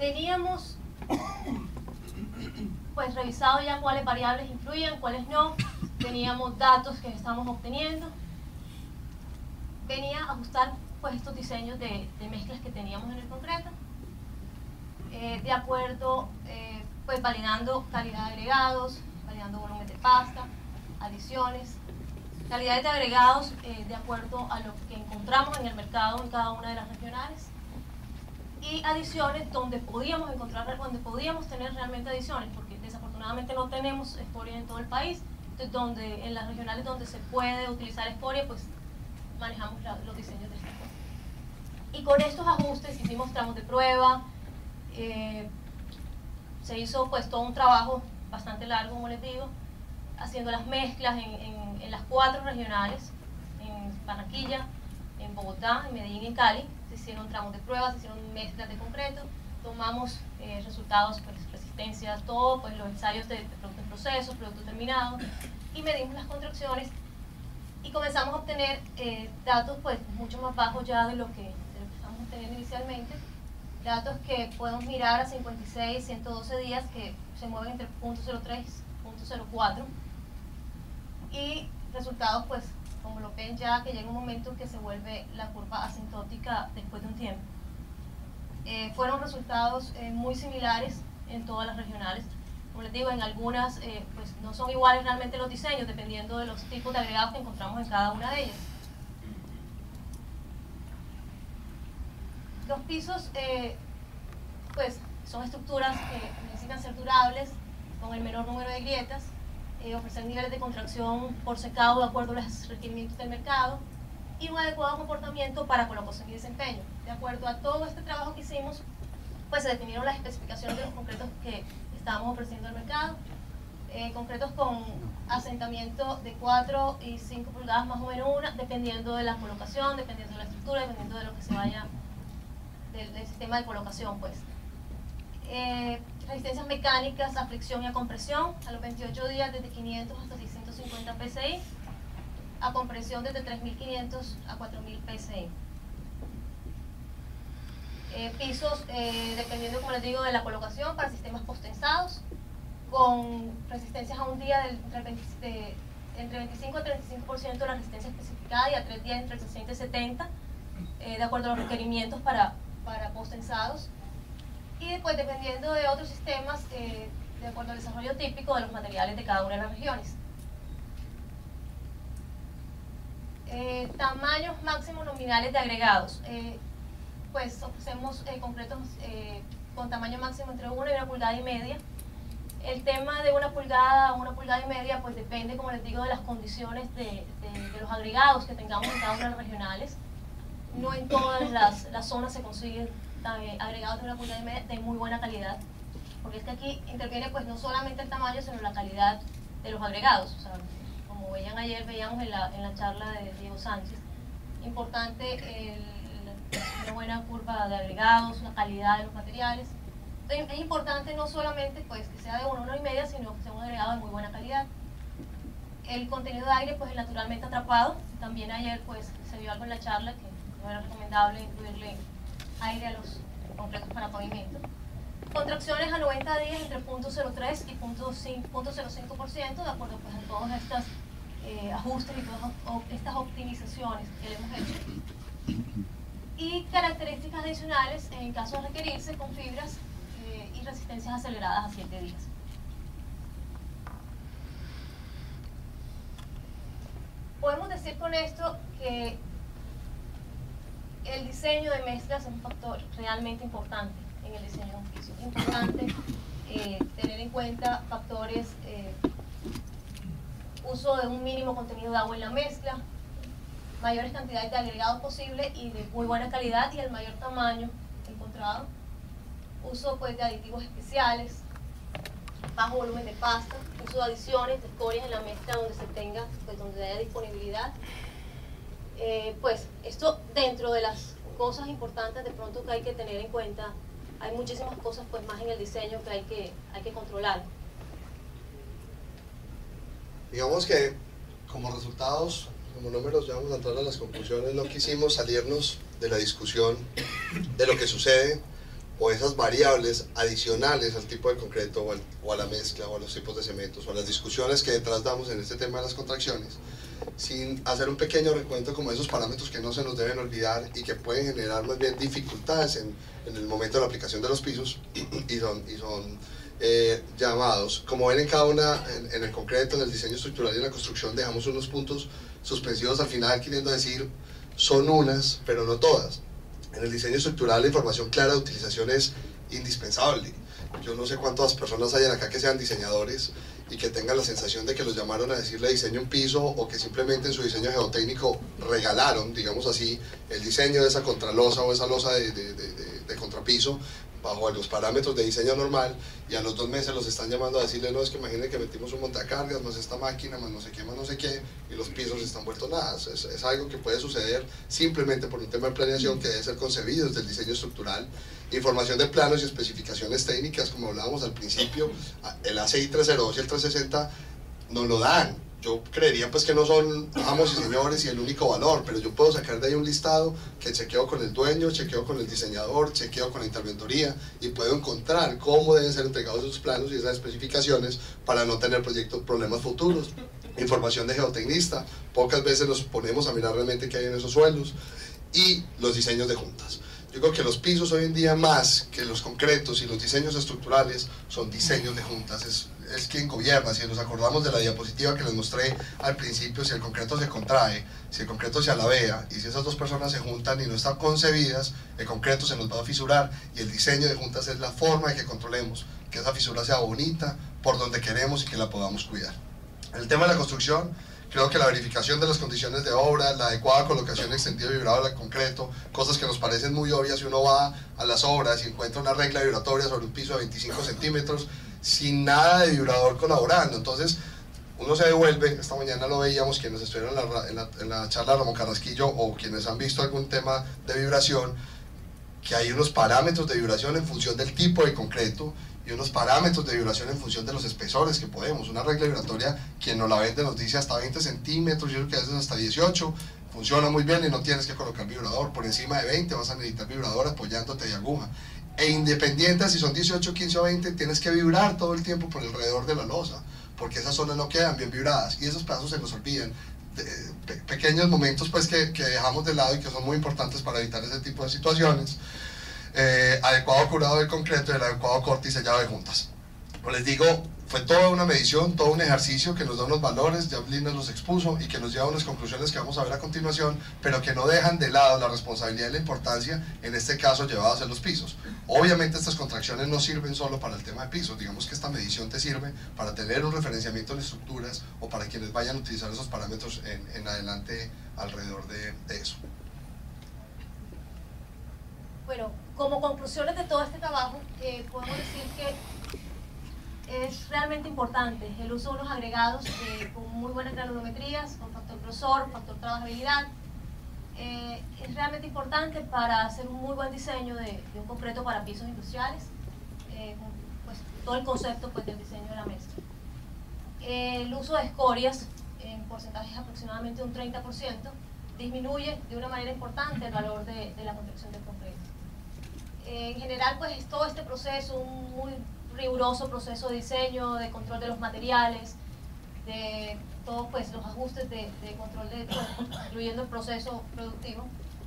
Teníamos pues revisado ya cuáles variables influían, cuáles no, teníamos datos que estábamos obteniendo, venía a ajustar pues estos diseños de mezclas que teníamos en el concreto, de acuerdo, pues validando calidad de agregados, validando volumen de pasta, adiciones, calidades de agregados de acuerdo a lo que encontramos en el mercado en cada una de las regionales, y adiciones donde podíamos encontrar, donde podíamos tener realmente adiciones, porque desafortunadamente no tenemos escoria en todo el país. Entonces, donde en las regionales donde se puede utilizar escoria, pues manejamos los diseños de esta forma. Y con estos ajustes hicimos tramos de prueba, se hizo pues todo un trabajo bastante largo, como les digo, haciendo las mezclas en las 4 regionales, en Barranquilla, en Bogotá, en Medellín y en Cali. Se hicieron tramos de pruebas, se hicieron mezclas de concreto, tomamos resultados, pues resistencias, todo, pues los ensayos de producto en proceso, producto terminado, y medimos las contracciones y comenzamos a obtener datos pues mucho más bajos ya de lo que estamos obteniendo inicialmente, datos que podemos mirar a 56, 112 días que se mueven entre 0.03 y 0.04, y resultados pues como lo ven ya, que llega un momento en que se vuelve la curva asintótica después de un tiempo. Fueron resultados muy similares en todas las regionales. Como les digo, en algunas pues no son iguales realmente los diseños, dependiendo de los tipos de agregados que encontramos en cada una de ellas. Los pisos pues son estructuras que necesitan ser durables, con el menor número de grietas, ofrecer niveles de contracción por secado de acuerdo a los requerimientos del mercado, y un adecuado comportamiento para colocación y desempeño. De acuerdo a todo este trabajo que hicimos, pues se definieron las especificaciones de los concretos que estábamos ofreciendo al mercado, concretos con asentamiento de 4 y 5 pulgadas más o menos una, dependiendo de la colocación, dependiendo de la estructura, dependiendo de lo que se vaya del sistema de colocación, pues. Resistencias mecánicas a fricción y a compresión a los 28 días desde 500 hasta 650 psi, a compresión desde 3500 a 4000 psi. Pisos, dependiendo, como les digo, de la colocación, para sistemas postensados, con resistencias a un día entre 25 a 35% de la resistencia especificada, y a 3 días entre el 60 y 70, de acuerdo a los requerimientos para postensados. Y después, dependiendo de otros sistemas, de acuerdo al desarrollo típico de los materiales de cada una de las regiones. Tamaños máximos nominales de agregados. Pues ofrecemos concretos con tamaño máximo entre 1 y 1,5 pulgadas. El tema de 1 pulgada a 1,5 pulgadas, pues depende, como les digo, de las condiciones de los agregados que tengamos en cada una de las regionales. No en todas las zonas se consiguen agregados de 1,5 pulgadas de muy buena calidad, porque es que aquí interviene pues no solamente el tamaño, sino la calidad de los agregados. O sea, como veíamos en la charla de Diego Sánchez, importante una buena curva de agregados, la calidad de los materiales. Entonces, es importante no solamente pues que sea de 1 a 1,5, sino que sea un agregado de muy buena calidad. El contenido de aire pues es naturalmente atrapado. También ayer pues se vio algo en la charla que no era recomendable incluirle aire a los concretos para pavimento. Contracciones a 90 días entre 0.03 y 0.05%, de acuerdo pues a todos estos ajustes y todas estas optimizaciones que le hemos hecho. Y características adicionales en caso de requerirse, con fibras y resistencias aceleradas a 7 días. Podemos decir con esto que el diseño de mezclas es un factor realmente importante en el diseño de un piso. Es importante tener en cuenta factores, uso de un mínimo contenido de agua en la mezcla, mayores cantidades de agregados posible y de muy buena calidad, y el mayor tamaño encontrado, uso pues de aditivos especiales, bajo volumen de pasta, uso de adiciones, de escorias en la mezcla donde se tenga, pues donde haya disponibilidad. Pues esto dentro de las cosas importantes de pronto que hay que tener en cuenta. Hay muchísimas cosas pues más en el diseño que hay que controlar. Digamos que como resultados, como números, ya vamos a entrar a las conclusiones. No quisimos salirnos de la discusión de lo que sucede o esas variables adicionales al tipo de concreto o a la mezcla o a los tipos de cementos o a las discusiones que detrás damos en este tema de las contracciones, sin hacer un pequeño recuento como esos parámetros que no se nos deben olvidar y que pueden generar más bien dificultades en el momento de la aplicación de los pisos y son llamados. Como ven en cada una, en el concreto, en el diseño estructural y en la construcción, dejamos unos puntos suspensivos al final queriendo decir son unas, pero no todas. En el diseño estructural la información clara de utilización es indispensable. Yo no sé cuántas personas hayan acá que sean diseñadores y que tengan la sensación de que los llamaron a decirle diseño un piso, o que simplemente en su diseño geotécnico regalaron, digamos así, el diseño de esa contralosa o esa losa de contrapiso bajo los parámetros de diseño normal, y a los 2 meses los están llamando a decirle no, es que imaginen que metimos un montacargas, más esta máquina, más no sé qué, y los pisos están vueltos nada. Es algo que puede suceder simplemente por un tema de planeación que debe ser concebido desde el diseño estructural. Información de planos y especificaciones técnicas, como hablábamos al principio, el ACI 302 y el 360 nos lo dan. Yo creería pues que no son amos y señores y el único valor, pero yo puedo sacar de ahí un listado que chequeo con el dueño, chequeo con el diseñador, chequeo con la interventoría, y puedo encontrar cómo deben ser entregados esos planos y esas especificaciones para no tener problemas futuros. Información de geotecnista, pocas veces nos ponemos a mirar realmente qué hay en esos suelos, y los diseños de juntas. Yo creo que los pisos hoy en día, más que los concretos y los diseños estructurales, son diseños de juntas. Es quien gobierna. Si nos acordamos de la diapositiva que les mostré al principio, si el concreto se contrae, si el concreto se alabea, y si esas dos personas se juntan y no están concebidas, el concreto se nos va a fisurar, y el diseño de juntas es la forma de que controlemos que esa fisura sea bonita, por donde queremos, y que la podamos cuidar. En el tema de la construcción, creo que la verificación de las condiciones de obra, la adecuada colocación extendido y vibrado del concreto, cosas que nos parecen muy obvias si uno va a las obras y encuentra una regla vibratoria sobre un piso de 25 centímetros, sin nada de vibrador colaborando. Entonces, uno se devuelve. Esta mañana lo veíamos quienes estuvieron en la charla de Ramón Carrasquillo, o quienes han visto algún tema de vibración, que hay unos parámetros de vibración en función del tipo de concreto, y unos parámetros de vibración en función de los espesores que podemos. Una regla vibratoria, quien nos la vende nos dice hasta 20 centímetros, yo creo que a veces hasta 18, funciona muy bien y no tienes que colocar vibrador. Por encima de 20 vas a necesitar vibrador apoyándote de aguja. E independiente si son 18, 15 o 20, tienes que vibrar todo el tiempo por alrededor de la losa, porque esas zonas no quedan bien vibradas, y esos pedazos se nos olvidan. Pequeños momentos pues que dejamos de lado y que son muy importantes para evitar ese tipo de situaciones. Adecuado curado del concreto y el adecuado corte y sellado de juntas. Como les digo, fue toda una medición, todo un ejercicio que nos da unos valores, ya Blin nos los expuso, y que nos lleva a unas conclusiones que vamos a ver a continuación, pero que no dejan de lado la responsabilidad y la importancia, en este caso, llevadas en los pisos. Obviamente estas contracciones no sirven solo para el tema de pisos, digamos que esta medición te sirve para tener un referenciamiento de estructuras, o para quienes vayan a utilizar esos parámetros en adelante alrededor de eso. Bueno, como conclusiones de todo este trabajo, podemos decir que es realmente importante el uso de unos agregados con muy buenas granulometrías, con factor grosor, factor trabajabilidad. Es realmente importante para hacer un muy buen diseño de un concreto para pisos industriales, pues, todo el concepto pues, del diseño de la mezcla. El uso de escorias, en porcentajes aproximadamente un 30%, disminuye de una manera importante el valor de la contracción del concreto. En general, pues es todo este proceso, un muy riguroso proceso de diseño, de control de los materiales, de todos pues, los ajustes de control de todo, incluyendo el proceso productivo,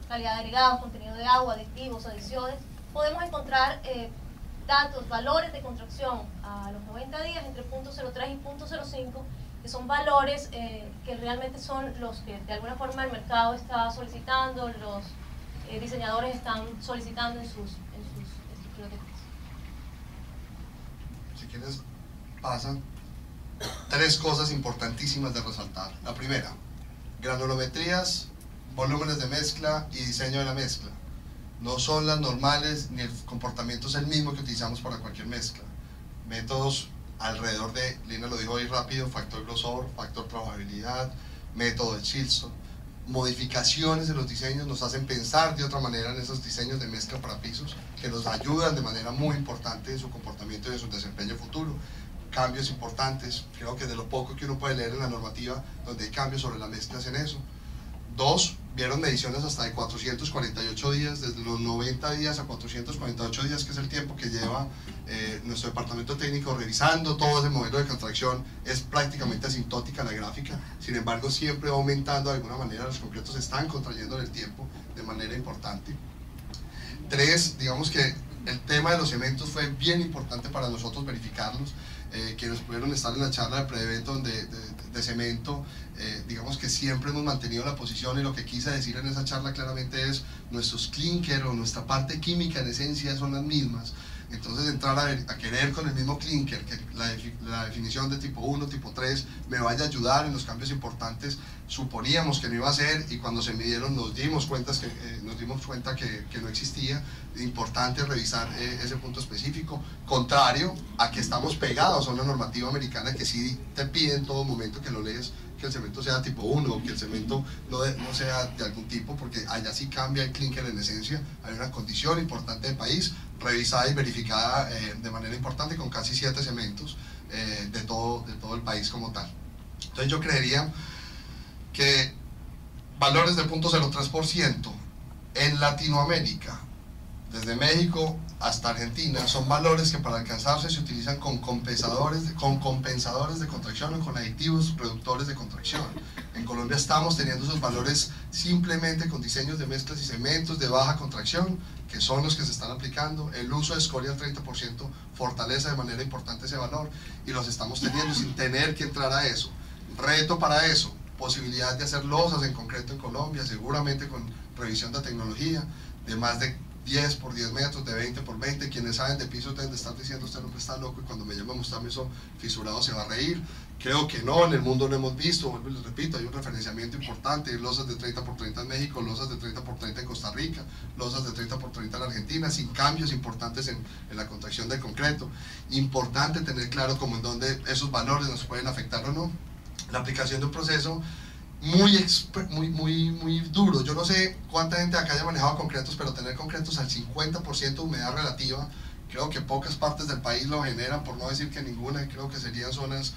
calidad de agregados, contenido de agua, aditivos, adiciones. Podemos encontrar datos, valores de contracción a los 90 días entre 0.03 y 0.05, que son valores que realmente son los que de alguna forma el mercado está solicitando, los diseñadores están solicitando en sus estructuras de piso. Si quieres, pasan 3 cosas importantísimas de resaltar. La primera, granulometrías, volúmenes de mezcla y diseño de la mezcla. No son las normales, ni el comportamiento es el mismo que utilizamos para cualquier mezcla. Métodos alrededor de, Lina lo dijo ahí rápido, factor grosor, factor trabajabilidad, método de Chilston. Modificaciones en los diseños nos hacen pensar de otra manera en esos diseños de mezcla para pisos, que nos ayudan de manera muy importante en su comportamiento y en su desempeño futuro. Cambios importantes, creo que de lo poco que uno puede leer en la normativa, donde hay cambios sobre las mezclas en eso. 2, vieron mediciones hasta de 448 días, desde los 90 días a 448 días, que es el tiempo que lleva nuestro departamento técnico revisando todo ese modelo de contracción. Es prácticamente asintótica la gráfica, sin embargo siempre va aumentando de alguna manera, los concretos se están contrayendo en el tiempo de manera importante. 3, digamos que el tema de los cementos fue bien importante para nosotros verificarlos. Quienes pudieron estar en la charla de pre-evento de cemento, digamos que siempre hemos mantenido la posición, y lo que quise decir en esa charla claramente es: nuestros clinker o nuestra parte química en esencia son las mismas. Entonces entrar a querer con el mismo clinker, que la definición de tipo 1, tipo 3 me vaya a ayudar en los cambios importantes, suponíamos que no iba a ser, y cuando se midieron nos dimos cuenta que no existía. Importante revisar ese punto específico, contrario a que estamos pegados a una normativa americana que sí te pide en todo momento que lo lees, que el cemento sea tipo 1 o que el cemento no sea de algún tipo, porque allá sí cambia el clinker en esencia. Hay una condición importante del país, revisada y verificada de manera importante, con casi 7 cementos de todo el país como tal. Entonces yo creería que valores de 0.03% en Latinoamérica, desde México hasta Argentina, son valores que para alcanzarse se utilizan con compensadores de contracción o con aditivos reductores de contracción. En Colombia estamos teniendo esos valores simplemente con diseños de mezclas y cementos de baja contracción, que son los que se están aplicando. El uso de escoria al 30% fortalece de manera importante ese valor, y los estamos teniendo sin tener que entrar a eso. Reto para eso: posibilidad de hacer losas en concreto en Colombia, seguramente con revisión de tecnología, de más de 10 por 10 metros, de 20 por 20. Quienes saben de pisos deben de estar diciendo: este hombre está loco, y cuando me llame a mostrarme eso fisurado se va a reír. Creo que no, en el mundo lo hemos visto, vuelvo y les repito, hay un referenciamiento importante: losas de 30 por 30 en México, losas de 30 por 30 en Costa Rica, losas de 30 por 30 en Argentina, sin cambios importantes en la contracción del concreto. Importante tener claro cómo en dónde esos valores nos pueden afectar o no. La aplicación de un proceso muy duro. Yo no sé cuánta gente acá haya manejado concretos, pero tener concretos al 50% de humedad relativa, creo que pocas partes del país lo generan, por no decir que ninguna. Creo que serían zonas,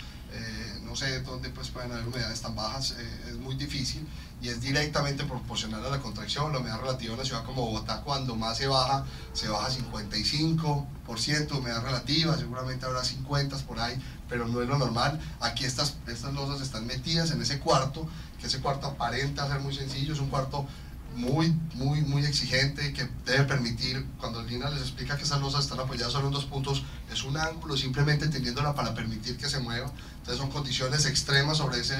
no sé, donde pues pueden haber humedades tan bajas. Es muy difícil, y es directamente proporcional a la contracción. La humedad relativa en una ciudad como Bogotá, cuando más se baja 55% humedad relativa, seguramente habrá 50 por ahí, pero no es lo normal. Aquí estas losas están metidas en ese cuarto, que ese cuarto aparenta ser muy sencillo, es un cuarto muy exigente, que debe permitir, cuando Lina les explica que esas losas están apoyadas solo en 2 puntos, es un ángulo, simplemente teniéndola para permitir que se mueva. Entonces son condiciones extremas sobre esa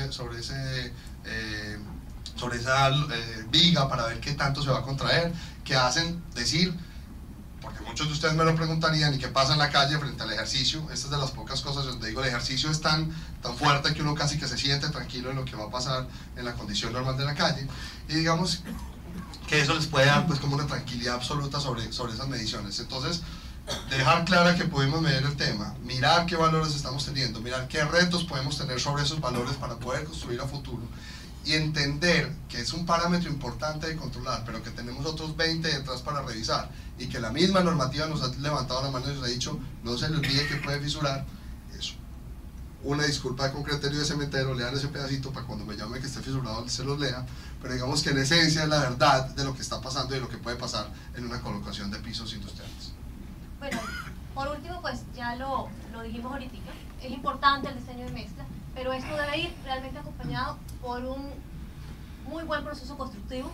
viga, para ver qué tanto se va a contraer, que hacen decir, porque muchos de ustedes me lo preguntarían: ¿y qué pasa en la calle frente al ejercicio? Esta es de las pocas cosas donde digo, el ejercicio es tan fuerte que uno casi que se siente tranquilo en lo que va a pasar en la condición normal de la calle, y digamos que eso les puede dar pues como una tranquilidad absoluta sobre esas mediciones. Entonces, dejar clara que pudimos medir el tema, mirar qué valores estamos teniendo, mirar qué retos podemos tener sobre esos valores para poder construir a futuro, y entender que es un parámetro importante de controlar, pero que tenemos otros 20 detrás para revisar, y que la misma normativa nos ha levantado la mano y nos ha dicho: no se le olvide que puede fisurar. Eso, una disculpa de concreterio de cementero, lean ese pedacito para cuando me llame que esté fisurado se los lea, pero digamos que en esencia es la verdad de lo que está pasando y de lo que puede pasar en una colocación de pisos industriales. Bueno, por último, pues ya lo dijimos ahorita, es importante el diseño de mezcla, pero esto debe ir realmente acompañado por un muy buen proceso constructivo,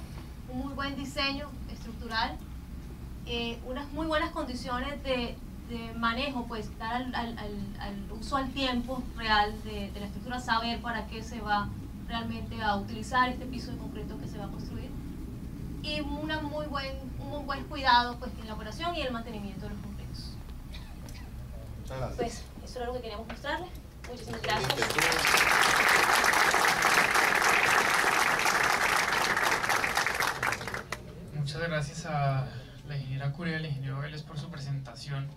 un muy buen diseño estructural, unas muy buenas condiciones de manejo, pues dar al uso al tiempo real de la estructura, saber para qué se va realmente a utilizar este piso de concreto que se va a construir, y un muy buen cuidado pues en la operación y el mantenimiento de los concretos. Pues eso era lo que queríamos mostrarles. Muchísimas gracias. Muchas gracias a la ingeniera Curia y al ingeniero Vélez por su presentación.